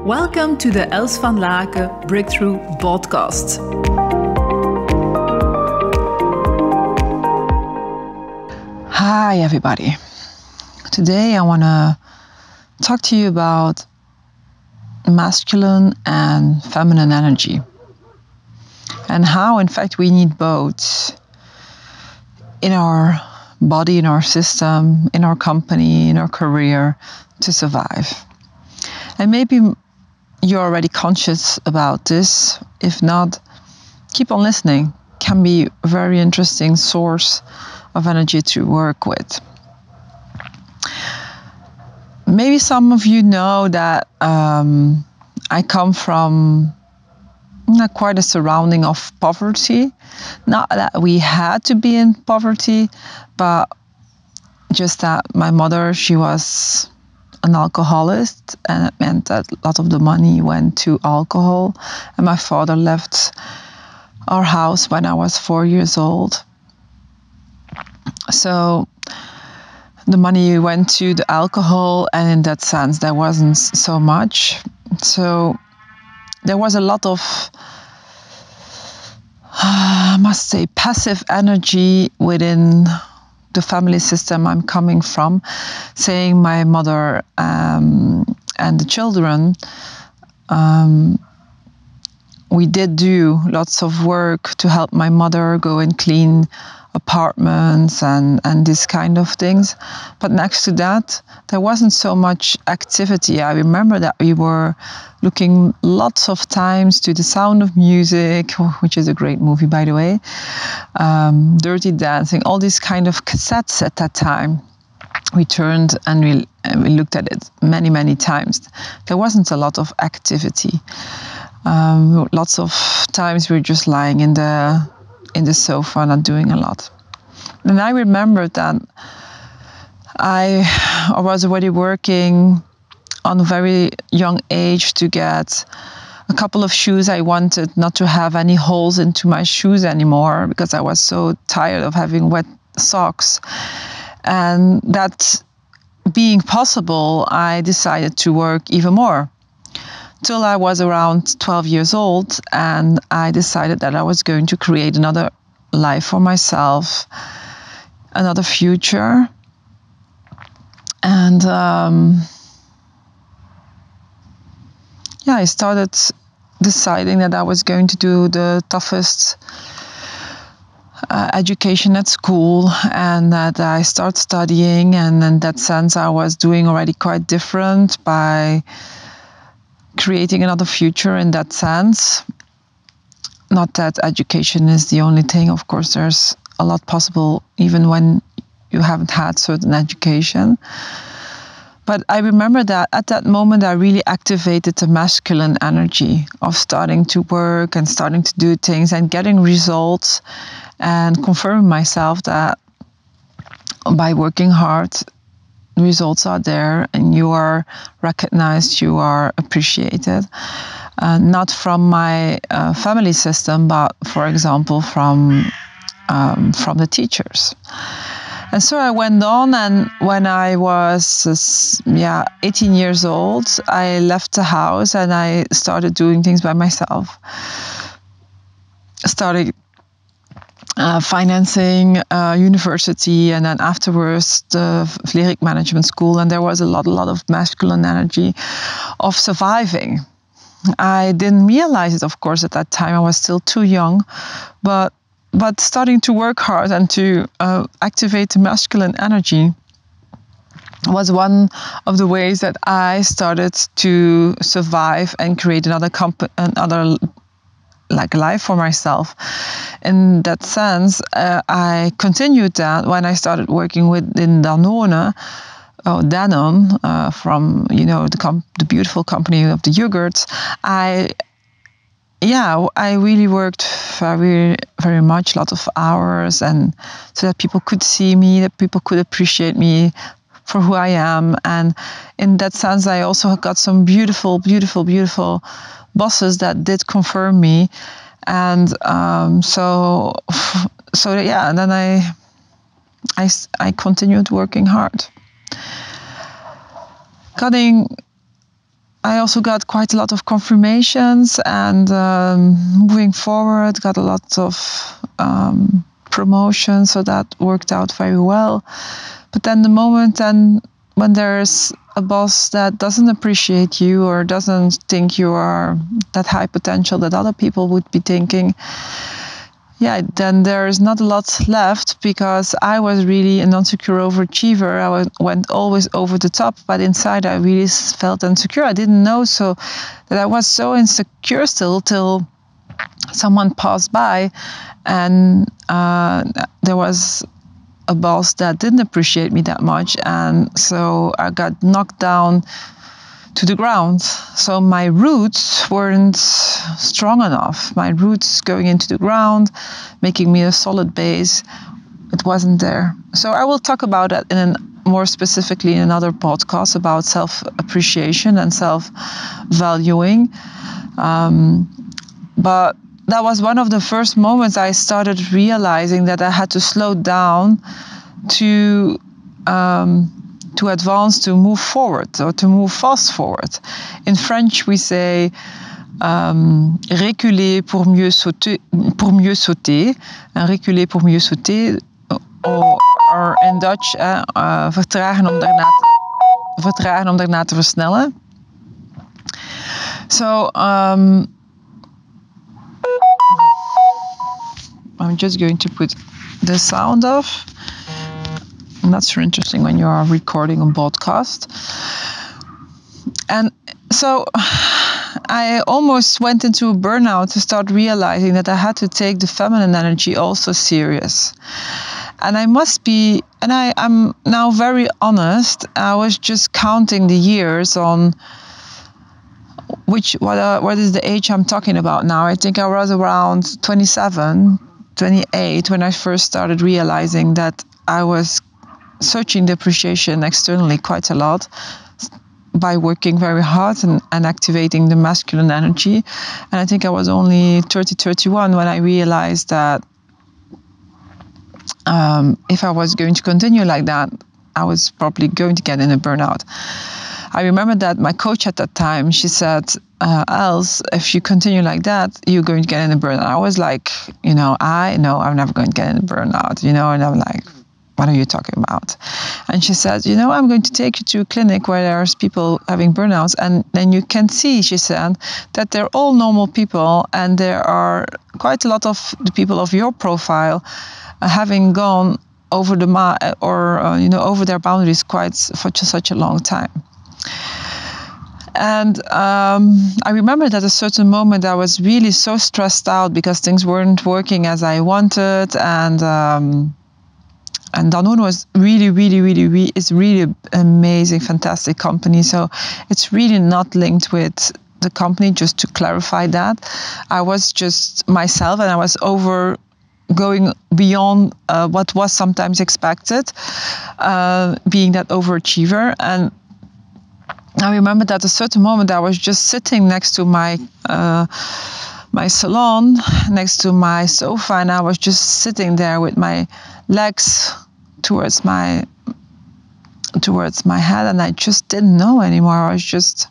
Welcome to the Els van Laken Breakthrough Podcast. Hi everybody. Today I want to talk to you about masculine and feminine energy and how in fact we need both in our body, in our system, in our company, in our career to survive. And maybe you're already conscious about this. If not, keep on listening. Can be a very interesting source of energy to work with. Maybe some of you know that I come from quite a surrounding of poverty. Not that we had to be in poverty, but just that my mother, she was an alcoholic, and it meant that a lot of the money went to alcohol. And my father left our house when I was 4 years old. So the money went to the alcohol, and in that sense, there wasn't so much. So there was a lot of, I must say, passive energy within the family system I'm coming from, saying my mother and the children, we did do lots of work to help my mother go and clean apartments and this kind of things. But next to that, there wasn't so much activity. I remember that we were looking lots of times to The Sound of Music, which is a great movie, by the way, Dirty Dancing, all these kind of cassettes at that time. We turned and we looked at it many, many times. There wasn't a lot of activity. Lots of times we were just lying in the sofa, not doing a lot. And I remember that I was already working on a very young age to get a couple of shoes. I wanted not to have any holes into my shoes anymore because I was so tired of having wet socks. And that being possible, I decided to work even more. Till I was around 12 years old, and I decided that I was going to create another life for myself, another future. And I started deciding that I was going to do the toughest education at school, and that I start studying. And in that sense, I was doing already quite different by creating another future in that sense. Not that education is the only thing. Of course, there's a lot possible even when you haven't had certain education. But I remember that at that moment, I really activated the masculine energy of starting to work and starting to do things and getting results and confirming myself that by working hard, results are there and you are recognized, you are appreciated. Not from my family system, but for example from the teachers. And so I went on, and when I was 18 years old, I left the house and I started doing things by myself. Started financing university, and then afterwards the Vlerik Management School, and there was a lot of masculine energy of surviving. I didn't realize it, of course, at that time. I was still too young, but starting to work hard and to activate the masculine energy was one of the ways that I started to survive and create another life for myself. In that sense, I continued that when I started working within Danone, from the beautiful company of the yogurts. I really worked very, very much, a lot of hours, and so that people could see me, that people could appreciate me for who I am. And in that sense, I also got some beautiful, beautiful, beautiful bosses that did confirm me. And and then I continued working hard. I also got quite a lot of confirmations, and moving forward, got a lot of promotion, so that worked out very well. But then the moment when there's a boss that doesn't appreciate you or doesn't think you are that high potential that other people would be thinking, then there is not a lot left, because I was really an insecure overachiever. I went always over the top, but inside I really felt insecure. I didn't know so that I was so insecure still till someone passed by, and there was a boss that didn't appreciate me that much, and so I got knocked down to the ground. So my roots weren't strong enough. My roots going into the ground, making me a solid base, it wasn't there. So I will talk about that more specifically in another podcast about self-appreciation and self-valuing. But that was one of the first moments I started realizing that I had to slow down to advance, to move forward, or to move fast forward. In French, we say reculer pour mieux sauter, and reculer pour mieux sauter, or in Dutch, vertragen om daarna te versnellen. So I'm just going to put the sound off. And that's so interesting when you are recording a podcast. And so I almost went into a burnout to start realizing that I had to take the feminine energy also serious. And I'm now very honest, I was just counting the years on what is the age I'm talking about now. I think I was around 27, 28 when I first started realizing that I was searching the appreciation externally quite a lot by working very hard and activating the masculine energy. And I think I was only 30, 31 when I realized that if I was going to continue like that, I was probably going to get in a burnout. I remember that my coach at that time, she said, Els, if you continue like that, you're going to get in a burnout. I was like, I know I'm never going to get in a burnout, and I'm like, what are you talking about? And she said, I'm going to take you to a clinic where there's people having burnouts, and then you can see, she said, that they're all normal people, and there are quite a lot of the people of your profile having gone over over their boundaries for such a long time. And I remember that at a certain moment I was really so stressed out because things weren't working as I wanted, and Danone was it's really an amazing, fantastic company. So it's really not linked with the company, just to clarify that. I was just myself, and I was going beyond what was sometimes expected, being that overachiever. And I remember that at a certain moment I was just sitting next to my salon, next to my sofa, and I was just sitting there with my legs towards my head, and I just didn't know anymore. I was just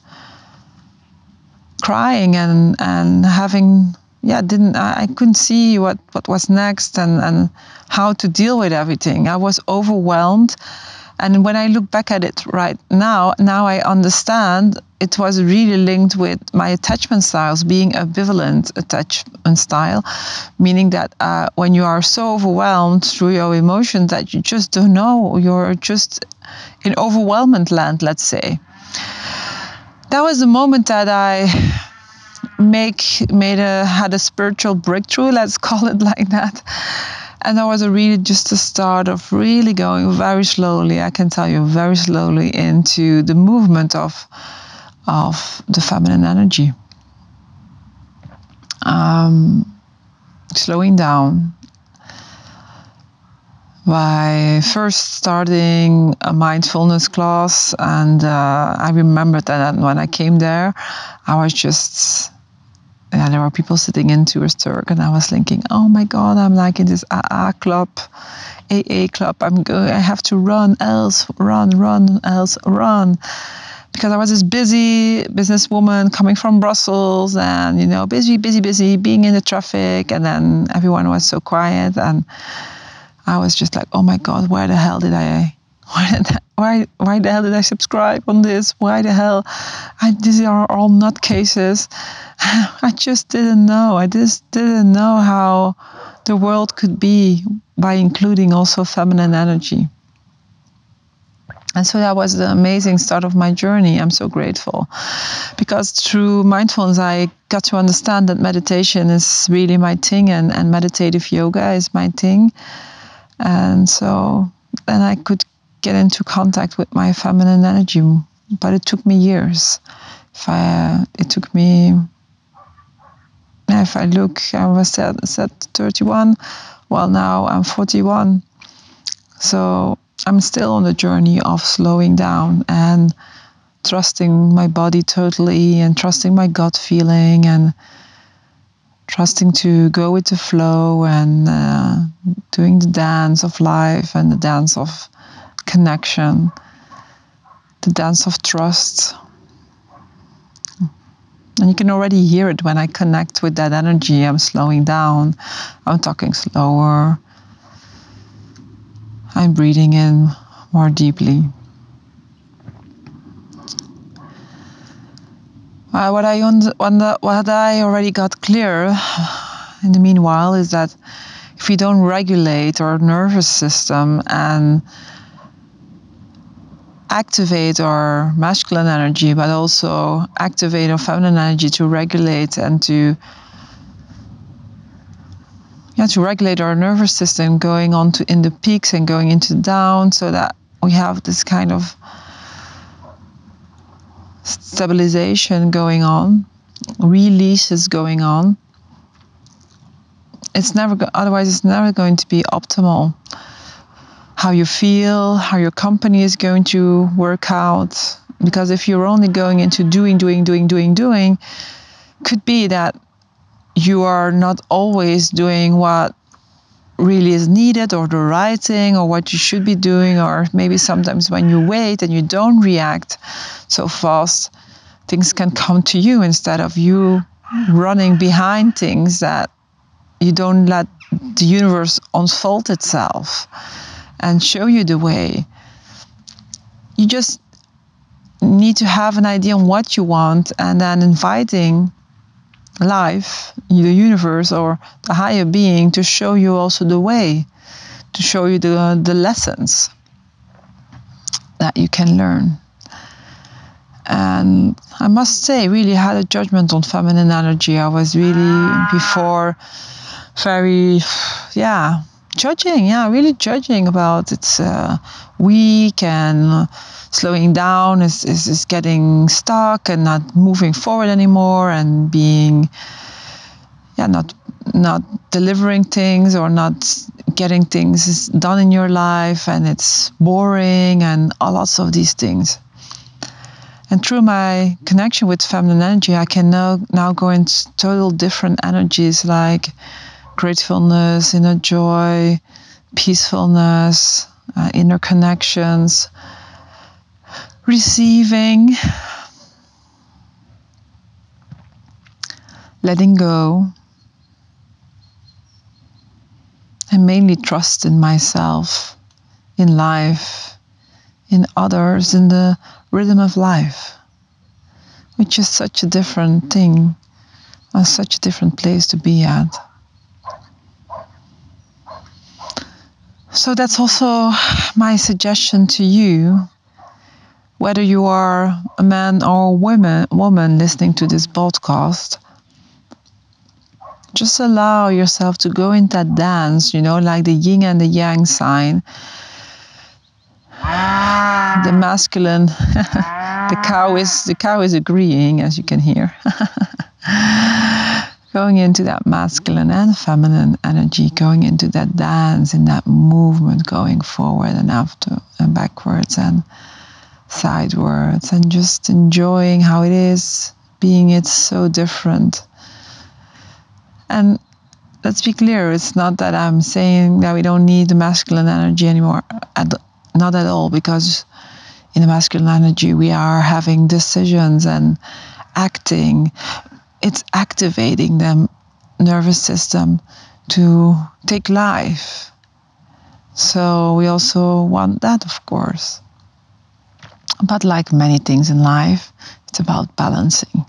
crying and having I couldn't see what was next and how to deal with everything. I was overwhelmed. And when I look back at it right now I understand it was really linked with my attachment styles, being ambivalent attachment style, meaning that when you are so overwhelmed through your emotions that you just don't know, you're just in overwhelmment land, let's say. That was the moment that I had a spiritual breakthrough, let's call it like that. And that was really just the start of really going very slowly, I can tell you, very slowly into the movement of the feminine energy. Slowing down by first starting a mindfulness class. And I remember that when I came there, I was just... there were people sitting in to a circle, and I was thinking, oh my God, I'm like in this AA club. I have to run, else run, else run. because I was this busy businesswoman coming from Brussels and, busy, being in the traffic, and then everyone was so quiet, and I was just like, oh my God, why the hell did I subscribe on this? Why the hell? These are all nutcases. I just didn't know. I just didn't know how the world could be by including also feminine energy. And so that was the amazing start of my journey. I'm so grateful, because through mindfulness, I got to understand that meditation is really my thing, and meditative yoga is my thing. And so then I could get into contact with my feminine energy, but it took me years. If I look, I was at 31. Well, now I'm 41. So I'm still on the journey of slowing down and trusting my body totally, and trusting my gut feeling, and trusting to go with the flow, and doing the dance of life and the dance of connection, the dance of trust. And you can already hear it when I connect with that energy. I'm slowing down, I'm talking slower, I'm breathing in more deeply. What I already got clear in the meanwhile is that if we don't regulate our nervous system and activate our masculine energy, but also activate our feminine energy to regulate and to regulate our nervous system, going on to in the peaks and going into the down, so that we have this kind of stabilization going on, releases going on. Otherwise it's never going to be optimal. How you feel, how your company is going to work out. Because if you're only going into doing, could be that you are not always doing what really is needed, or the right thing, or what you should be doing, or maybe sometimes when you wait and you don't react so fast, things can come to you instead of you running behind things, that you don't let the universe unfold itself and show you the way. You just need to have an idea on what you want, and then inviting life, the universe, or the higher being to show you also the way, to show you the lessons that you can learn. And I must say, really had a judgment on feminine energy. I was really before very, judging about it's weak, and slowing down is getting stuck and not moving forward anymore, and being not delivering things, or not getting things done in your life, and it's boring, and lots of these things. And through my connection with feminine energy, I can now go into total different energies, like gratefulness, inner joy, peacefulness, inner connections, receiving, letting go, and mainly trust in myself, in life, in others, in the rhythm of life, which is such a different thing, or such a different place to be at. So that's also my suggestion to you, whether you are a man or a woman listening to this podcast. Just allow yourself to go in that dance, like the yin and the yang sign. The masculine, the cow is agreeing, as you can hear. Going into that masculine and feminine energy, going into that dance, in that movement, going forward and after and backwards and sidewards, and just enjoying how it is, being it's so different. And let's be clear, it's not that I'm saying that we don't need the masculine energy anymore, not at all, because in the masculine energy, we are having decisions and acting. It's activating the nervous system to take life. So we also want that, of course. But like many things in life, it's about balancing.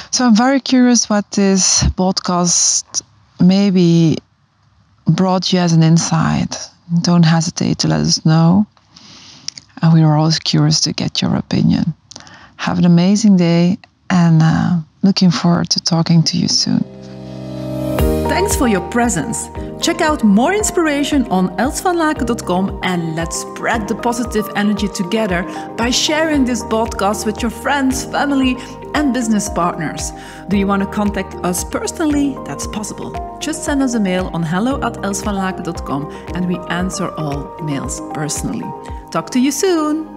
So I'm very curious what this podcast maybe brought you as an insight. Don't hesitate to let us know. And we are always curious to get your opinion. Have an amazing day, and looking forward to talking to you soon. Thanks for your presence. Check out more inspiration on elsvanlaken.com, and let's spread the positive energy together by sharing this podcast with your friends, family, and business partners. Do you want to contact us personally? That's possible. Just send us a mail on hello@elsvanlaken.com, and we answer all mails personally. Talk to you soon.